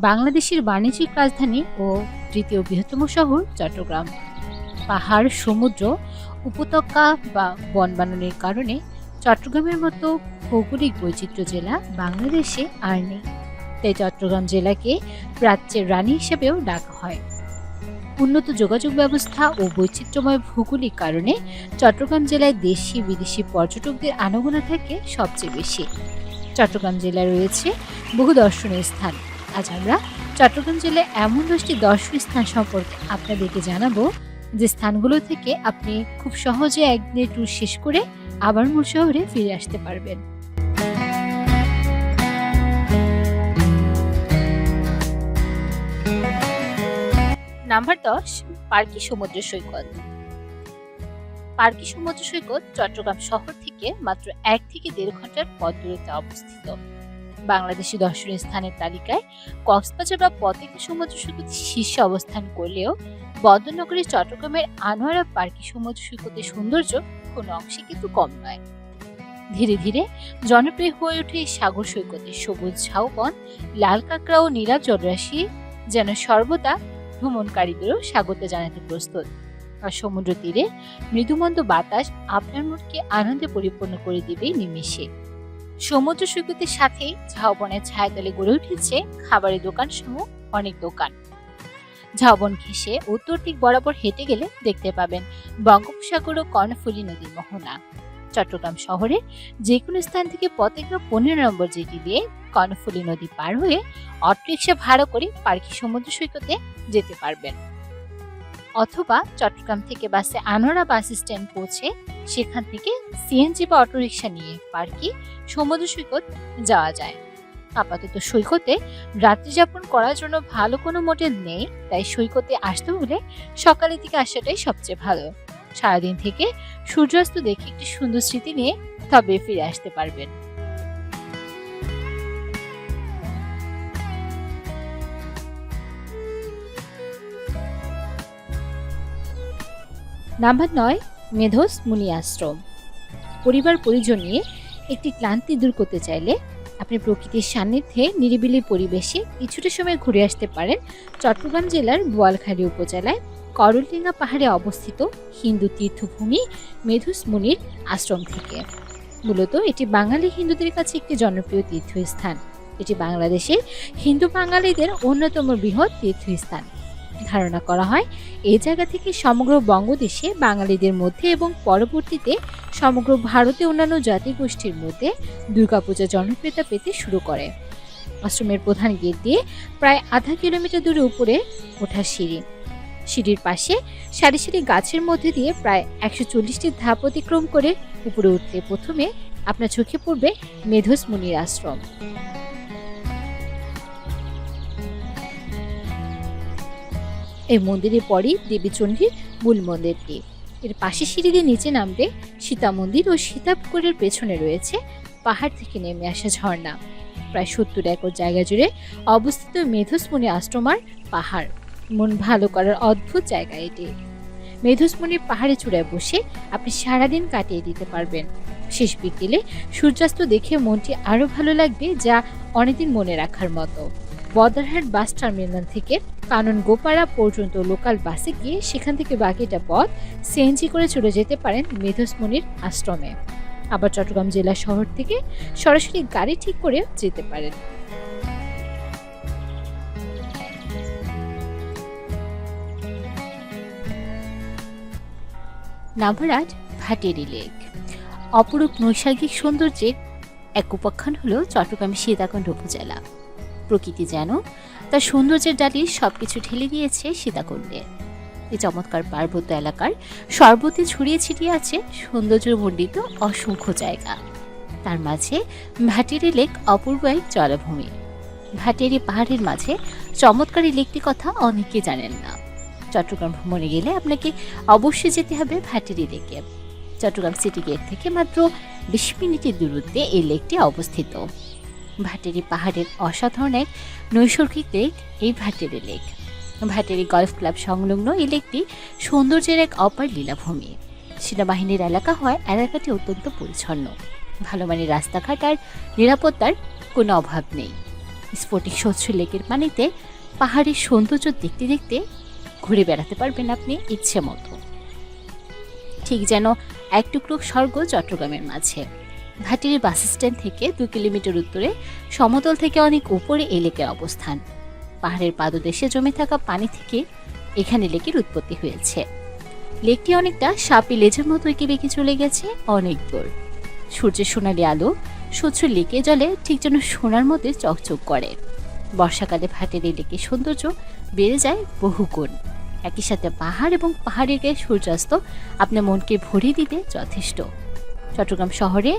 বাংলাদেশের বাণিজ্যিক রাজধানী ও তৃতীয় বৃহত্তম শহর চট্টগ্রাম। পাহাড়, সমুদ্র, উপত্যকা বা বনবাননের কারণে চট্টগ্রামের মতো ভৌগোলিক বৈচিত্র্য জেলা বাংলাদেশে আর নেই। তাই চট্টগ্রাম জেলাকে প্রাচ্যের রানী হিসেবেও ডাকা হয়। উন্নত যোগাযোগ ব্যবস্থা ও বৈচিত্র্যময় ভৌগোলিক কারণে চট্টগ্রাম জেলায় দেশি বিদেশি পর্যটকদের আনাগোনা থাকে সবচেয়ে বেশি। চট্টগ্রাম জেলায় রয়েছে বহু দর্শনীয় স্থান। আজ আমরা চট্টগ্রাম জেলায় এমন 10টি দর্শনীয় স্থান সম্পর্কে আপনাদেরকে জানাবো, যে স্থানগুলো থেকে আপনি খুব সহজে একদিনের ট্যুর শেষ করে আবার মূল শহরে ফিরে আসতে পারবেন। নাম্বার 10, পার্কি সমুদ্র সৈকত। পার্কি সমুদ্র সৈকত চট্টগ্রাম শহর থেকে মাত্র 1 থেকে 1.5 ঘন্টার পথ দূরত্বে অবস্থিত। বাংলাদেশি দর্শনীয় স্থানের তালিকায় কক্সবাজার বা পতেঙ্গা সমুদ্র সৈকত শীর্ষে অবস্থান করলেও বন্দরনগরী চট্টগ্রামের আনোয়ারা পার্কি সমুদ্র সৈকতের সৌন্দর্য কোনো অংশে কিন্তু কম নয়। ধীরে ধীরে জনপ্রিয় হয়ে ওঠে এই সাগর সৈকতের সবুজ ঝাউবন, লাল কাঁকড়া ও নীলাভ জলরাশি যেন সর্বদা ভ্রমণকারীদেরও স্বাগত জানাতে প্রস্তুত। আর সমুদ্র তীরে মৃদুমন্দ বাতাস আপনার মনকে আনন্দে পরিপূর্ণ করে দিবে নিমেষে। সমুদ্র সৈকতের সাথেই ঝাউবনের ছায়াতলে গড়ে উঠেছে খাবারের দোকান সহ অনেক দোকান। ঝাউবন ঘেঁষে উত্তর দিক বরাবর হেঁটে গেলে দেখতে পাবেন বঙ্গোপসাগর ও কর্ণফুলী নদীর মোহনা। চট্টগ্রাম শহরের যে কোনো স্থান থেকে পতেঙ্গা 15 নম্বর জেটি দিয়ে কর্ণফুলী নদী পার হয়ে অটোরিকশা ভাড়া করে পার্কি সমুদ্র সৈকতে যেতে পারবেন, অথবা চট্টগ্রাম থেকে বাসে আনোয়ারা বাস স্ট্যান্ড পৌঁছে সেখান থেকে সিএনজি বা অটোরিকশা নিয়ে পার্কি সমুদ্র সৈকত যাওয়া যায়। আপাতত সৈকতে রাত্রি যাপন করার জন্য ভালো কোনো মোটেল নেই, তাই সৈকতে আসতে হলে সকালের দিকে আসাটাই সবচেয়ে ভালো। সারাদিন থেকে সূর্যাস্ত দেখে একটি সুন্দর স্মৃতি নিয়ে তবে ফিরে আসতে পারবেন। নাম্বার 9, মেধোস মুনি আশ্রম। পরিবার পরিজন নিয়ে একটি ক্লান্তি দূর করতে চাইলে আপনি প্রকৃতির সান্নিধ্যে নিরিবিলি পরিবেশে কিছুটা সময় ঘুরে আসতে পারেন চট্টগ্রাম জেলার বোয়ালখালী উপজেলায় করলডিঙ্গা পাহাড়ে অবস্থিত হিন্দু তীর্থভূমি মেধোস মুনির আশ্রম থেকে। মূলত এটি বাঙালি হিন্দুদের কাছে একটি জনপ্রিয় তীর্থস্থান। এটি বাংলাদেশের হিন্দু বাঙালিদের অন্যতম বৃহৎ তীর্থস্থান। ধারণা করা হয় এই জায়গা থেকে সমগ্র বঙ্গদেশে বাঙালিদের মধ্যে এবং পরবর্তীতে সমগ্র ভারতে অন্যান্য জাতিগোষ্ঠীর মধ্যে দুর্গাপূজা জনপ্রিয়তা পেতে শুরু করে। আশ্রমের প্রধান গেট দিয়ে প্রায় আধা কিলোমিটার দূরে উপরে ওঠার সিঁড়ির পাশে সারি সারি গাছের মধ্যে দিয়ে প্রায় 140টি ধাপ অতিক্রম করে উপরে উঠতে প্রথমে আপনার চোখে পড়বে মেধোস মুনির আশ্রম। এই মন্দিরের পরই দেবীচণ্ডীর মূল মন্দিরটি। এর পাশে সিঁড়ি দিয়ে নিচে নামবে সীতা মন্দির ও সীতাপুকুরের পেছনে রয়েছে পাহাড় থেকে নেমে আসা ঝর্ণা। প্রায় 70 একর জায়গা জুড়ে অবস্থিত মেধোস মুনি আশ্রম আর পাহাড় মন ভালো করার অদ্ভুত জায়গা এটি। মেধোস মুনির পাহাড়ে চূড়ায় বসে আপনি সারাদিন কাটিয়ে দিতে পারবেন। শেষ বিকেলে সূর্যাস্ত দেখে মনটি আরো ভালো লাগবে, যা অনেকদিন মনে রাখার মতো। বদরহাট বাস টার্মিনাল থেকে কানন গোপাড়া পর্যন্ত লোকাল বাসে গিয়ে সেখান থেকে বাকিটা পথ সিএনজি করে চলে যেতে পারেন মেধোস মুনির আশ্রমে। আবার চট্টগ্রাম জেলা শহর থেকে সরাসরি গাড়ি ঠিক করে যেতে পারেন। Number 8, Bhatiary lake. অপরূপ নৈসর্গিক সৌন্দর্যের এক উপাখ্যান হলো চট্টগ্রামের সীতাকুণ্ড উপজেলা। প্রকৃতি যেন তার সৌন্দর্যের ডালি সবকিছু ঠেলে দিয়েছে সীতাকুণ্ডে। এই চমৎকার পার্বত্য এলাকার সর্বত্র ছড়িয়ে ছিটিয়ে আছে সৌন্দর্যমণ্ডিত অসংখ্য জায়গা। তার মাঝে ভাটিয়ারি লেক অপূর্ব এক জলাভূমি। ভাটিয়ারি পাহাড়ের মাঝে চমৎকার এই লেকটির কথা অনেকে জানেন না। চট্টগ্রাম ভ্রমণে গেলে আপনাকে অবশ্যই যেতে হবে ভাটিয়ারি লেকে। চট্টগ্রাম সিটি গেট থেকে মাত্র 20 মিনিটের দূরত্বে এই লেকটি অবস্থিত। ভাটিয়ারি পাহাড়ের অসাধারণ এক নৈসর্গিক লেক এই Bhatiary lake. Bhatiary golf club সংলগ্ন এই লেকটি সৌন্দর্যের এক অপার লীলাভূমি। সেনাবাহিনীর এলাকা হয় এলাকাটি অত্যন্ত পরিচ্ছন্ন। ভালো মানের রাস্তাঘাট আর নিরাপত্তার কোনো অভাব নেই। স্ফটিক স্বচ্ছ লেকের পানিতে পাহাড়ের সৌন্দর্য দেখতে দেখতে ঘুরে বেড়াতে পারবেন আপনি ইচ্ছে মতো। ঠিক যেন এক টুকরো স্বর্গ চট্টগ্রামের মাঝে। ভাটির বাস স্ট্যান্ড থেকে 2 কিলোমিটার উত্তরে সমতল থেকে অনেক উপরে এই লেকের অবস্থান। পাহাড়ের পাদদেশে জমে থাকা পানি থেকে এখানে লেকের উৎপত্তি হয়েছে। লেকটি অনেকটা সাপি লেজের মতো এঁকে বেঁকে চলে গেছে অনেক দূর। সূর্যের সোনালি আলো স্বচ্ছ লেকে জলে ঠিক যেন সোনার মধ্যে চকচক করে। বর্ষাকালে ভাটের এই লেকের সৌন্দর্য বেড়ে যায় বহুগুণ। একই সাথে পাহাড় এবং পাহাড়ের গায়ে সূর্যাস্ত আপনার মনকে ভরিয়ে দিতে যথেষ্ট। চট্টগ্রাম শহরে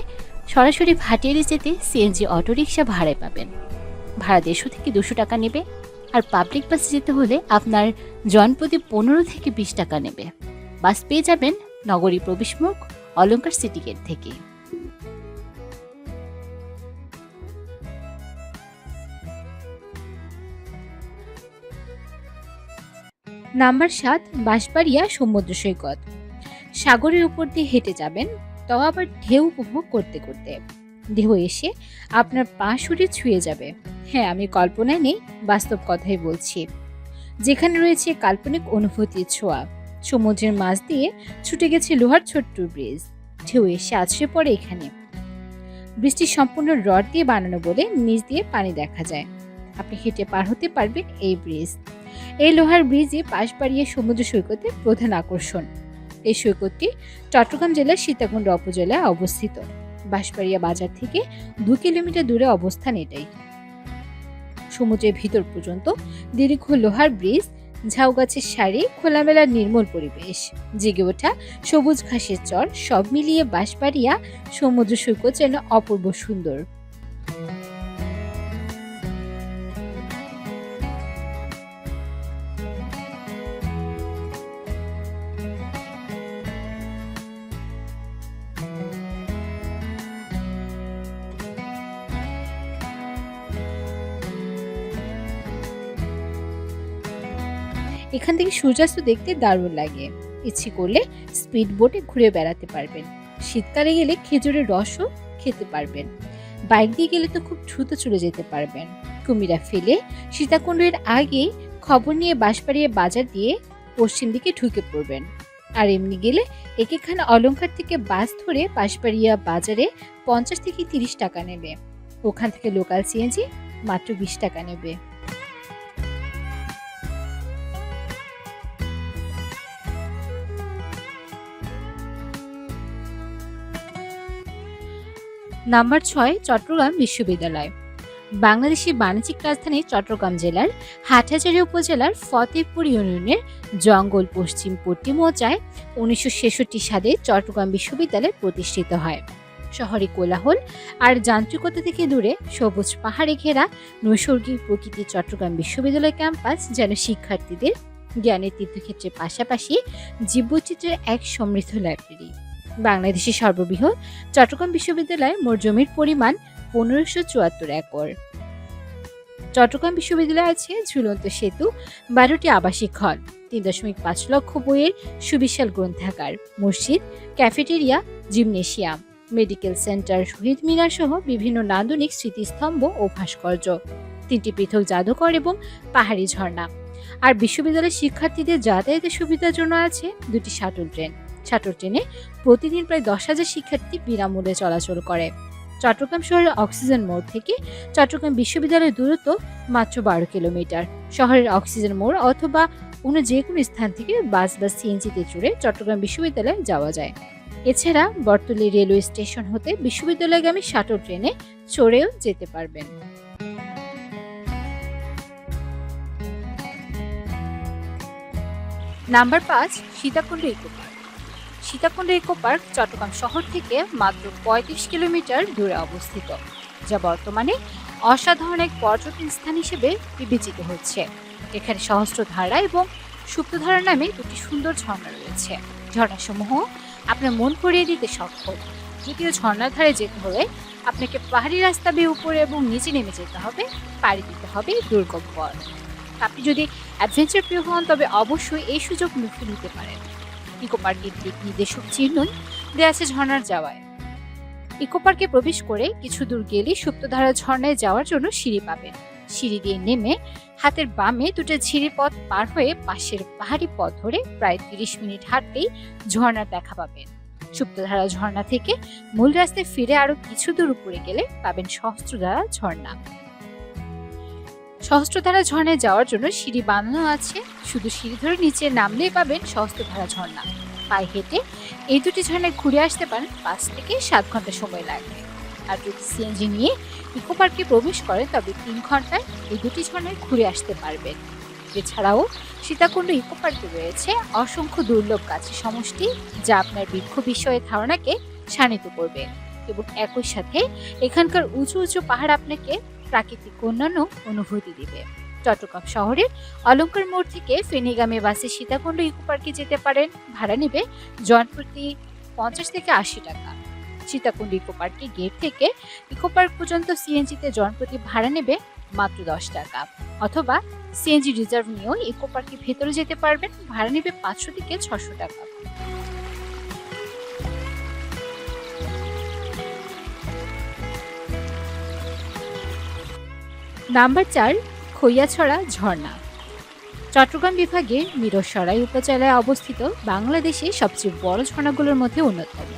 সরাসরি ভাটিয়ারি যেতে সিএনজি অটোরিকশা ভাড়ায় পাবেন। ভাড়া 150 থেকে 200 টাকা নেবে। আর পাবলিক বাসে যেতে হলে আপনার জনপ্রতি 15 থেকে 20 টাকা নেবে। বাস পেয়ে যাবেন নগরী প্রবেশমুখ অলঙ্কার সিটি গেট থেকে। নাম্বার 7, বাঁশবাড়িয়া সমুদ্র সৈকত। সাগরের উপর দিয়ে হেঁটে যাবেন, তাও আবার ঢেউ উপভোগ করতে করতে। ঢেউ এসে আপনার পা শরীর ছুঁয়ে যাবে। হ্যাঁ, আমি কল্পনায় নেই, বাস্তব কথাই বলছি। যেখানে রয়েছে কাল্পনিক অনুভূতির ছোঁয়া। সমুদ্রের মাঝ দিয়ে ছুটে গেছে লোহার ছোট্ট ব্রিজ। ঢেউ এসে আছড়ে পড়ে এখানে। ব্রিজটি সম্পূর্ণ রড দিয়ে বানানো বলে নিচ দিয়ে পানি দেখা যায়। আপনি হেঁটে পার হতে পারবেন এই ব্রিজ। এই লোহার ব্রিজে বাঁশবাড়িয়া সমুদ্র সৈকতের প্রধান আকর্ষণ। এই সৈকতটি চট্টগ্রাম জেলার সীতাকুণ্ড উপজেলায় অবস্থিত। বাঁশবাড়িয়া বাজার থেকে 2 কিলোমিটার দূরে অবস্থান এটাই। সমুদ্রের ভিতর পর্যন্ত দীর্ঘ লোহার ব্রিজ, ঝাউ গাছের সারি, খোলামেলা নির্মল পরিবেশ, জেগে ওঠা সবুজ ঘাসের চর, সব মিলিয়ে বাঁশবাড়িয়া সমুদ্র সৈকত যেন অপূর্ব সুন্দর। এখান থেকে সূর্যাস্ত দেখতে দারুণ লাগে। ইচ্ছে করলে স্পিড বোটে ঘুরে বেড়াতে পারবেন। শীতকালে গেলে খেজুরের রসও খেতে পারবেন। বাইক দিয়ে গেলে তো খুব দ্রুত চলে যেতে পারবেন। কুমিরা ফেলে সীতাকুণ্ডের আগে খবর নিয়ে বাঁশবাড়িয়া বাজার দিয়ে পশ্চিম দিকে ঢুকে পড়বেন। আর এমনি গেলে একেখানা অলঙ্কার থেকে বাস ধরে বাঁশবাড়িয়া বাজারে 50 থেকে 30 টাকা নেবে। ওখান থেকে লোকাল সিএনজি মাত্র 20 টাকা নেবে। নাম্বার 6, চট্টগ্রাম বিশ্ববিদ্যালয়। বাংলাদেশের বাণিজ্যিক রাজধানী চট্টগ্রাম জেলার হাটহাজারী উপজেলার ফতেপুর ইউনিয়নের জঙ্গল পশ্চিমপট্টি মৌজায় 1966 সালে চট্টগ্রাম বিশ্ববিদ্যালয় প্রতিষ্ঠিত হয়। শহরে কোলাহল আর যান্ত্রিকতা থেকে দূরে সবুজ পাহাড়ে ঘেরা নৈসর্গিক প্রকৃতির চট্টগ্রাম বিশ্ববিদ্যালয় ক্যাম্পাস যেন শিক্ষার্থীদের জ্ঞানের তীর্থক্ষেত্রের পাশাপাশি জীববৈচিত্র্যের এক সমৃদ্ধ লাইব্রেরি। বাংলাদেশের সর্ববৃহৎ চট্টগ্রাম বিশ্ববিদ্যালয়ে মোট জমির পরিমাণ 1574 একর। চট্টগ্রাম বিশ্ববিদ্যালয়ে আছে ঝুলন্ত সেতু, 12টি আবাসিক হল, 3.5 লক্ষ বইয়ের সুবিশাল গ্রন্থাগার, মসজিদ, ক্যাফেটেরিয়া, জিমনেশিয়াম, মেডিকেল সেন্টার, শহীদ মিনার সহ বিভিন্ন নান্দনিক স্মৃতিস্তম্ভ ও ভাস্কর্য, 3টি পৃথক জাদুঘর এবং পাহাড়ি ঝর্ণা। আর বিশ্ববিদ্যালয়ের শিক্ষার্থীদের যাতায়াতের সুবিধার জন্য আছে 2টি শাটল ট্রেন। শাটল ট্রেনে প্রতিদিন প্রায় 10,000 শিক্ষার্থী বিনামূল্যে চলাচল করে। চট্টগ্রাম শহরের অক্সিজেন মোড় থেকে চট্টগ্রাম বিশ্ববিদ্যালয়ের দূরত্ব মাত্র 12 কিলোমিটার। শহরের অক্সিজেন মোড় অথবা অন্য যে কোনো স্থান থেকে বাস বা সিএনজিতে চড়ে চট্টগ্রাম বিশ্ববিদ্যালয়ে যাওয়া যায়। এছাড়া বটতলী রেলওয়ে স্টেশন হতে বিশ্ববিদ্যালয়গামী শাটল ট্রেনে চড়েও যেতে পারবেন। Number 5, Sitakunda eco park. Sitakunda eco park Chittagong শহর থেকে মাত্র 35 কিলোমিটার দূরে অবস্থিত, যা বর্তমানে অসাধারণ এক পর্যটন স্থান হিসেবে বিবেচিত হচ্ছে। এখানে সহস্রধারা এবং সুপ্তধারা নামে 2টি সুন্দর ঝর্ণা রয়েছে। ঝর্ণাসমূহ আপনার মন ভরিয়ে দিতে সক্ষম। যদিও ঝর্ণার ধারে যেতে হলে আপনাকে পাহাড়ি রাস্তা বেয়ে উপরে এবং নিচে নেমে যেতে হবে, পাড়ি দিতে হবে দুর্গম পথ। আপনি যদি অ্যাডভেঞ্চার প্রিয় হন তবে অবশ্যই এই সুযোগ নিতে পারেন। ইকো পার্কের দিক নির্দেশক চিহ্নই দেয়া আছে ঝর্ণার যাওয়ায়। ইকো পার্কে প্রবেশ করে কিছু দূর গেলে সুপ্তধারা ঝর্ণায় যাওয়ার জন্য সিঁড়ি পাবেন। সিঁড়ি দিয়ে নেমে হাতের বামে দুটো ঝিরি পথ পার হয়ে পাশের পাহাড়ি পথ ধরে প্রায় 30 মিনিট হাঁটলেই ঝর্ণার দেখা পাবেন। সুপ্তধারা ঝর্ণা থেকে মূল রাস্তায় ফিরে আরো কিছু দূর উপরে গেলে পাবেন সহস্রধারা ঝর্ণা। সহস্রধারা ঝর্ণায় যাওয়ার জন্য সিঁড়ি বানানো আছে, শুধু সিঁড়ি ধরে নিচে নামলেই পাবেন সহস্রধারা ঝর্ণা। পায়ে হেঁটে এই দুটি ঝর্ণায় ঘুরে আসতে পারেন 5 থেকে 7 ঘন্টা সময় লাগবে। আর যদি সিএনজি নিয়ে ইকো পার্কে প্রবেশ করেন তবে 3 ঘন্টায় এই দুটি ঝর্ণায় ঘুরে আসতে পারবেন। এছাড়াও সীতাকুণ্ড ইকো পার্কে রয়েছে অসংখ্য দুর্লভ গাছের সমষ্টি, যা আপনার বৃক্ষ বিষয়ে ধারণাকে শানিত করবে এবং একই সাথে এখানকার উঁচু উঁচু পাহাড় আপনাকে প্রাকৃতিক অন্যান্য অনুভূতি দিবে। চট্টগ্রাম শহরের অলঙ্কার মোড় থেকে ফেনীগামী বাসে সীতাকুণ্ড ইকো পার্কে যেতে পারেন। ভাড়া নেবে জনপ্রতি 50 থেকে 80 টাকা। সীতাকুণ্ড ইকো পার্কে গেট থেকে ইকো পার্ক পর্যন্ত সিএনজিতে জনপ্রতি ভাড়া নেবে মাত্র 10 টাকা, অথবা সিএনজি রিজার্ভ নিয়েও ইকো পার্কের ভেতরে যেতে পারবেন। ভাড়া নেবে 500 থেকে 600 টাকা। নাম্বার 4, খৈয়াছড়া ঝর্ণা। চট্টগ্রাম বিভাগের মিরসরাই উপজেলায় অবস্থিত বাংলাদেশের সবচেয়ে বড় ঝর্ণাগুলোর মধ্যে অন্যতম।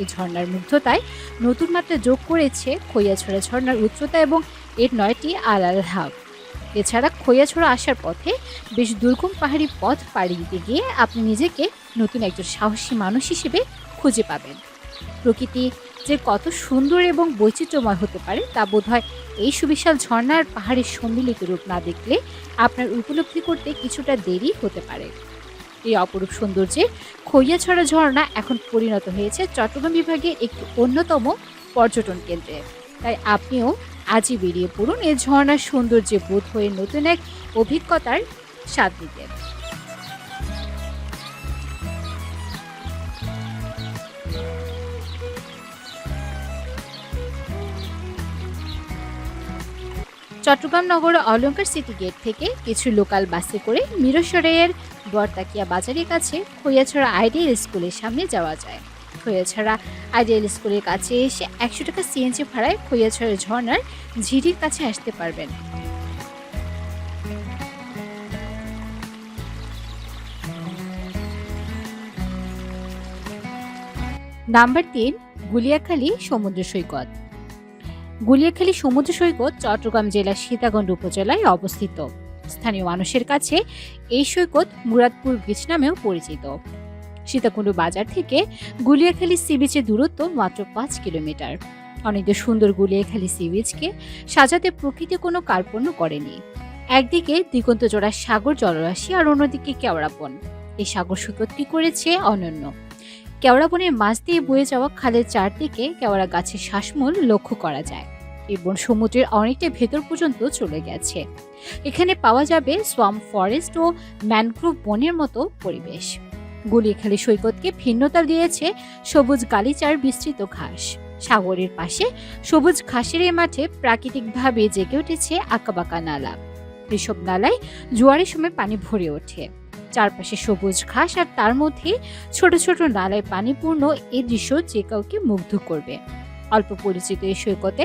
এই ঝর্ণার মুগ্ধতায় নতুন মাত্রা যোগ করেছে খৈয়াছড়া ঝর্ণার উচ্চতা এবং এর 9টি আলাদা ধাপ। এছাড়া খৈয়াছড়া আসার পথে বেশ দুর্গম পাহাড়ি পথ পাড়ি দিতে গিয়ে আপনি নিজেকে নতুন একজন সাহসী মানুষ হিসেবে খুঁজে পাবেন। প্রকৃতি যে কত সুন্দর এবং বৈচিত্র্যময় হতে পারে তা বোধহয় এই সুবিশাল ঝর্ণার পাহাড়ের সম্মিলিত রূপ না দেখলে আপনার উপলব্ধি করতে কিছুটা দেরি হতে পারে। এই অপরূপ সৌন্দর্যে খৈয়াছড়া ঝর্ণা এখন পরিণত হয়েছে চট্টগ্রাম বিভাগের একটি অন্যতম পর্যটন কেন্দ্রে। তাই আপনিও আজই বেরিয়ে পড়ুন এই ঝর্ণার সৌন্দর্যে বোধ হয়ে নতুন এক অভিজ্ঞতার স্বাদ নিতে। চট্টগ্রাম নগরের অলঙ্কার সিটি গেট থেকে কিছু লোকাল বাসে করে মিরসরাইয়ের বরতাকিয়া বাজারের কাছে খৈয়াছড়া আইডিয়াল স্কুলের সামনে যাওয়া যায়। খৈয়াছড়া আইডিয়াল স্কুলের কাছে এসে 100 টাকা সিএনজি ভাড়ায় খৈয়াছড়া ঝর্ণার ঝিরির কাছে আসতে পারবেন। নাম্বার 3, গুলিয়াখালী সমুদ্র সৈকত। গুলিয়াখালী সমুদ্র সৈকত চট্টগ্রাম জেলার সীতাকুণ্ড উপজেলায় অবস্থিত। স্থানীয় মানুষের কাছে এই সৈকত মুরাদপুর বিচ নামেও পরিচিত। সীতাকুণ্ড বাজার থেকে গুলিয়াখালী সি বিচের দূরত্ব মাত্র 5 কিলোমিটার। অনেক সুন্দর গুলিয়াখালী সি বিচকে সাজাতে প্রকৃতি কোনো কার্পণ্য করেনি। একদিকে দিগন্ত জোড়া সাগর জলরাশি আর অন্যদিকে কেওড়া বন। এই সাগর সৈকতটি করেছে অনন্য। কেওড়া বনের মাছ দিয়ে বয়ে যাওয়া খালের চারদিকে কেওড়া গাছের শ্বাসমূল লক্ষ্য করা যায় এবং সমুদ্রের অনেকটা ভেতর পর্যন্ত চলে গেছে। এখানে পাওয়া যাবে সোয়াম্প ফরেস্ট ও ম্যানগ্রোভ বনের মতো পরিবেশ। গুলিয়াখালী সৈকতকে ভিন্নতা দিয়েছে সবুজ গালিচার বিস্তৃত ঘাস। সাগরের পাশে সবুজ ঘাসের এই মাঠে প্রাকৃতিকভাবে জেগে উঠেছে আঁকাবাঁকা নালা। এসব নালায় জোয়ারের সময় পানি ভরে ওঠে। চারপাশে সবুজ ঘাস আর তার মধ্যে ছোট ছোট নালায় পানিপূর্ণ এই দৃশ্য যে কাউকে মুগ্ধ করবে। অল্প পরিচিত এই সৈকতে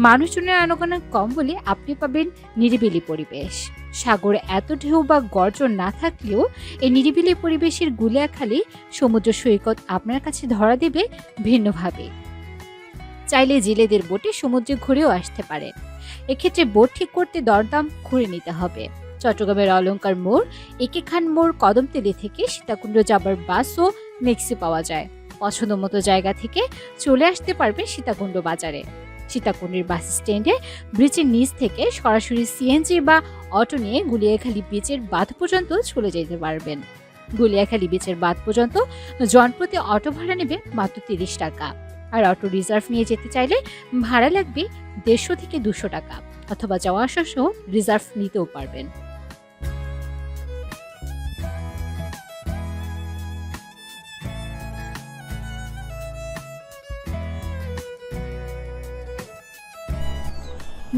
মানুষজনের আনাগোনা কম বলে আপনি পাবেন নিরিবিলি পরিবেশ। সাগরে এত ঢেউ বা গর্জন না থাকলেও এই নিরিবিলি পরিবেশের গুলিয়াখালী সমুদ্র সৈকত আপনার কাছে ধরা দেবে ভিন্নভাবে। চাইলে জেলেদের বোটে সমুদ্রে ঘুরেও আসতে পারে। এক্ষেত্রে বোট ঠিক করতে দরদাম ঘুরে নিতে হবে। চট্টগ্রামের অলঙ্কার মোড়, একে খান মোড়, কদমতলী থেকে সীতাকুণ্ড যাবার বাস ও ম্যাক্সি পাওয়া যায়। পছন্দ মতো জায়গা থেকে চলে আসতে পারবেন সীতাকুণ্ড বাজারে। সীতাকুণ্ডের বাস স্ট্যান্ডে ব্রিজের নিচ থেকে সরাসরি সিএনজি বা অটো নিয়ে গুলিয়াখালী বিচের বাঁধ পর্যন্ত চলে যেতে পারবেন। গুলিয়াখালী বিচের বাঁধ পর্যন্ত জনপ্রতি অটো ভাড়া নেবে মাত্র 30 টাকা। আর অটো রিজার্ভ নিয়ে যেতে চাইলে ভাড়া লাগবে 150 থেকে 200 টাকা, অথবা যাওয়া আসা সহ রিজার্ভ নিতেও পারবেন।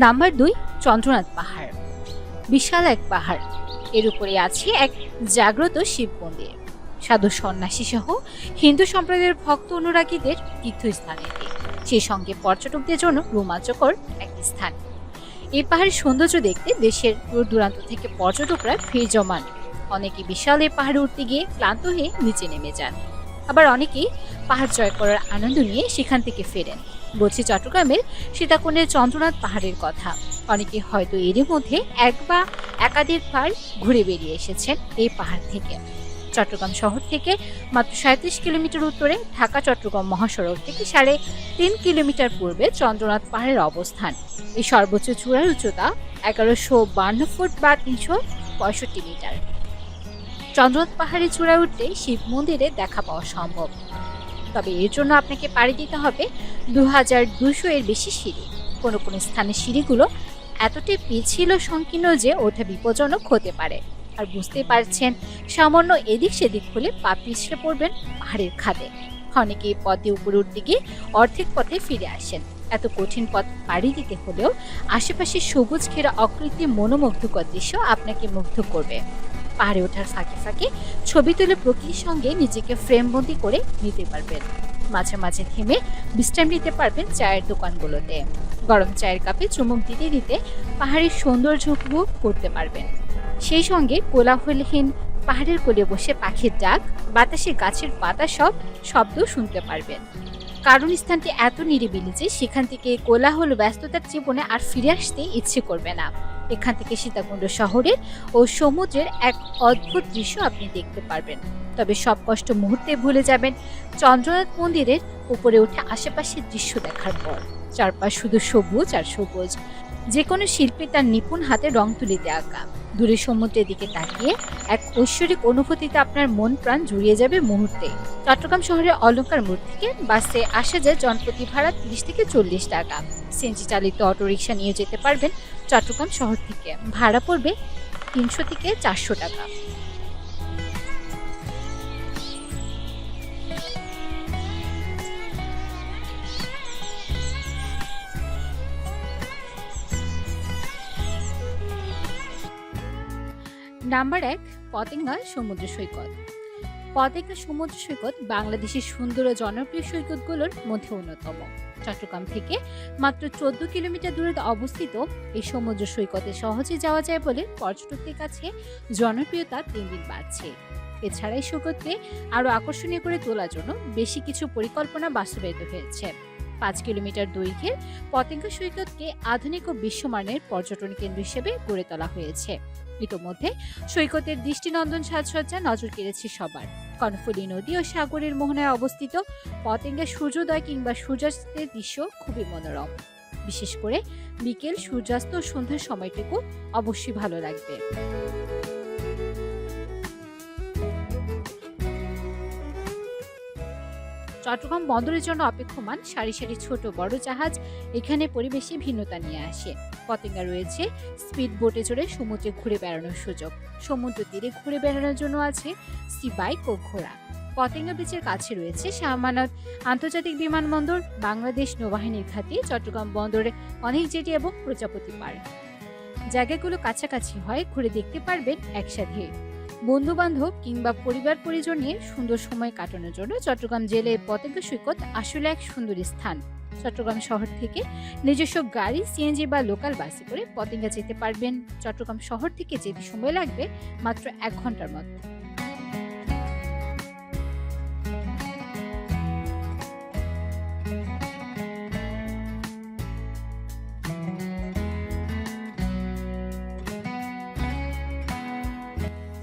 নাম্বার 2, চন্দ্রনাথ পাহাড়। বিশাল এক পাহাড়, এর উপরে আছে এক জাগ্রত শিব মন্দির। সাধু সন্ন্যাসী সহ হিন্দু সম্প্রদায়ের ভক্ত অনুরাগীদের তীর্থস্থান এটি, সেই সঙ্গে পর্যটকদের জন্য রোমাঞ্চকর একটি স্থান। এই পাহাড়ের সৌন্দর্য দেখতে দেশের দূর দূরান্ত থেকে পর্যটকরা ভিড় জমান। অনেকে বিশাল এই পাহাড়ে উঠতে গিয়ে ক্লান্ত হয়ে নিচে নেমে যান, আবার অনেকেই পাহাড় জয় করার আনন্দ নিয়ে সেখান থেকে ফেরেন। বলছি চট্টগ্রামের সীতাকুণ্ডের চন্দ্রনাথ পাহাড়ের কথা। অনেকে হয়তো এরই মধ্যে এক বা একাধিকবার ঘুরে বেরিয়ে এসেছেন এই পাহাড় থেকে। চট্টগ্রাম শহর থেকে মাত্র 37 কিলোমিটার উত্তরে, ঢাকা চট্টগ্রাম মহাসড়ক থেকে 3.5 কিলোমিটার পূর্বে চন্দ্রনাথ পাহাড়ের অবস্থান। এই সর্বোচ্চ চূড়ার উচ্চতা 1152 ফুট বা 365 মিটার। চন্দ্রনাথ পাহাড়ের চূড়ায় উঠলে শিব মন্দিরে দেখা পাওয়া সম্ভব, তবে এর জন্য আপনাকে পাড়ি দিতে হবে 2200 এর বেশি সিঁড়ি। কোনো কোনো স্থানে সিঁড়িগুলো এতটাই পিছিল সংকীর্ণ যে ওঠা বিপজ্জনক হতে পারে। আর বুঝতেই পারছেন, সামান্য এদিক সেদিক হলে পা পিছড়ে পড়বেন পাহাড়ের খাদে। অনেকে এই পথে উপরে উঠতে গিয়ে অর্ধেক পথে ফিরে আসেন। এত কঠিন পথ পাড়ি দিতে হলেও আশেপাশে সবুজ ঘেরা অকৃত্রিম মনোমুগ্ধকর দৃশ্য আপনাকে মুগ্ধ করবে। পাহাড়ে ওঠার ফাঁকে ফাঁকে ছবি তুলে প্রকৃতির সঙ্গে নিজেকে ফ্রেমবন্দি করে নিতে পারবেন। মাঝে মাঝে থেমে বিশ্রাম নিতে পারবেন চায়ের দোকানগুলোতে। গরম চায়ের কাপে চুমুক দিতে দিতে পাহাড়ের সৌন্দর্য উপভোগ করতে পারবেন। সেই সঙ্গে কোলাহলহীন পাহাড়ের কোলে বসে পাখির ডাক, বাতাসে গাছের পাতা সব শব্দ শুনতে পারবেন। কারণ স্থানটি এত নিরিবিলি যে সেখান থেকে কোলাহল ব্যস্ততার জীবনে আর ফিরে আসতে ইচ্ছে করবে না। এখান থেকে সীতাকুণ্ড শহরের ও সমুদ্রের এক অদ্ভুত দৃশ্য আপনি দেখতে পারবেন। তবে সব কষ্ট মুহূর্তে ভুলে যাবেন চন্দ্রনাথ মন্দিরের উপরে উঠে আশেপাশের দৃশ্য দেখার পর। চারপাশ শুধু সবুজ আর সবুজ, যে কোনো শিল্পী তার নিপুণ হাতে রং তুলিতে আঁকা। দূরে সমুদ্রের দিকে তাকিয়ে এক ঐশ্বরিক অনুভূতিতে আপনার মন প্রাণ জুড়িয়ে যাবে মুহূর্তে। চট্টগ্রাম শহরের অলঙ্কার মোড় থেকে বাসে আসা যায় জনপ্রতি ভাড়া 30 থেকে 40 টাকা। সিএনজি চালিত অটোরিকশা নিয়ে যেতে পারবেন চট্টগ্রাম শহর থেকে। ভাড়া পড়বে 300 থেকে 400 টাকা। নাম্বার 1, পতেঙ্গা সমুদ্র সৈকত। পতেঙ্গা সমুদ্র সৈকত বাংলাদেশের সুন্দর ও জনপ্রিয় সৈকতগুলোর মধ্যে অন্যতম। চট্টগ্রাম থেকে মাত্র 14 কিলোমিটার দূরে অবস্থিত এই সমুদ্র সৈকতে সহজে যাওয়া যায় বলে পর্যটকদের কাছে জনপ্রিয়তা দিন দিন বাড়ছে। এছাড়া এই সৈকতকে আরো আকর্ষণীয় করে তোলার জন্য বেশি কিছু পরিকল্পনা বাস্তবায়িত হয়েছে। 5 কিলোমিটার দৈর্ঘ্যের পতেঙ্গা সৈকতকে আধুনিক ও বিশ্বমানের পর্যটন কেন্দ্র হিসেবে গড়ে তোলা হয়েছে। ইতোমধ্যে সৈকতের দৃষ্টিনন্দন সাজসজ্জা নজর কেড়েছে সবার। কর্ণফুলী নদী ও সাগরের মোহনায় অবস্থিত পতেঙ্গা সূর্যোদয় কিংবা সূর্যাস্তের দৃশ্য খুবই মনোরম। বিশেষ করে বিকেল, সূর্যাস্ত ও সন্ধ্যার সময়টুকু অবশ্যই ভালো লাগবে। চট্টগ্রাম বন্দরের জন্য অপেক্ষমান সারি সারি ছোট বড় জাহাজ এখানে পরিবেশে ভিন্নতা নিয়ে আসে। পতেঙ্গা রয়েছে স্পিড বোটে চড়ে সমুদ্রে ঘুরে বেড়ানোর সুযোগ। সমুদ্র তীরে ঘুরে বেড়ানোর জন্য আছে সি বাইক ও ঘোড়া। পতেঙ্গা বিচের কাছে রয়েছে শাহ আমানত আন্তর্জাতিক বিমানবন্দর, বাংলাদেশ নৌবাহিনীর ঘাঁটি, চট্টগ্রাম বন্দরে অনেক জেটি এবং প্রজাপতি পার্ক। জায়গাগুলো কাছাকাছি হয়, ঘুরে দেখতে পারবেন একসাথে। বন্ধু বান্ধব কিংবা পরিবার পরিজন নিয়ে সুন্দর সময় কাটানোর জন্য চট্টগ্রাম জেলার পতেঙ্গা সৈকত আসলে এক সুন্দর স্থান। চট্টগ্রাম শহর থেকে নিজস্ব গাড়ি, সিএনজি বা লোকাল বাসে করে পতেঙ্গা যেতে পারবেন। চট্টগ্রাম শহর থেকে যেতে সময় লাগবে মাত্র 1 ঘন্টার মতো।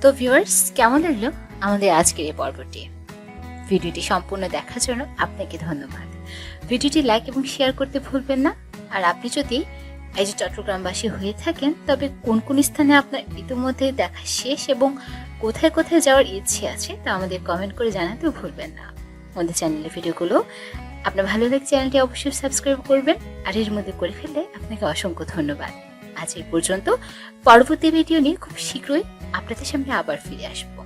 তো ভিউয়ার্স, কেমন লাগলো আমাদের আজকের এই পর্বটি? ভিডিওটি সম্পূর্ণ দেখার জন্য আপনাকে ধন্যবাদ। ভিডিওটি লাইক এবং শেয়ার করতে ভুলবেন না। আর আপনি যদি এই যে চট্টগ্রামবাসী হয়ে থাকেন, তবে কোন কোন স্থানে আপনার ইতিমধ্যে দেখা শেষ এবং কোথায় কোথায় যাওয়ার ইচ্ছে আছে তা আমাদের কমেন্ট করে জানাতেও ভুলবেন না। আমাদের চ্যানেলের ভিডিওগুলো আপনার ভালো লাগে, চ্যানেলটি অবশ্যই সাবস্ক্রাইব করবেন। আর এর মধ্যে করে ফেললে আপনাকে অসংখ্য ধন্যবাদ। আজ এই পর্যন্ত। পরবর্তী ভিডিও নিয়ে খুব শীঘ্রই আপনাদের সামনে আবার ফিরে আসবো।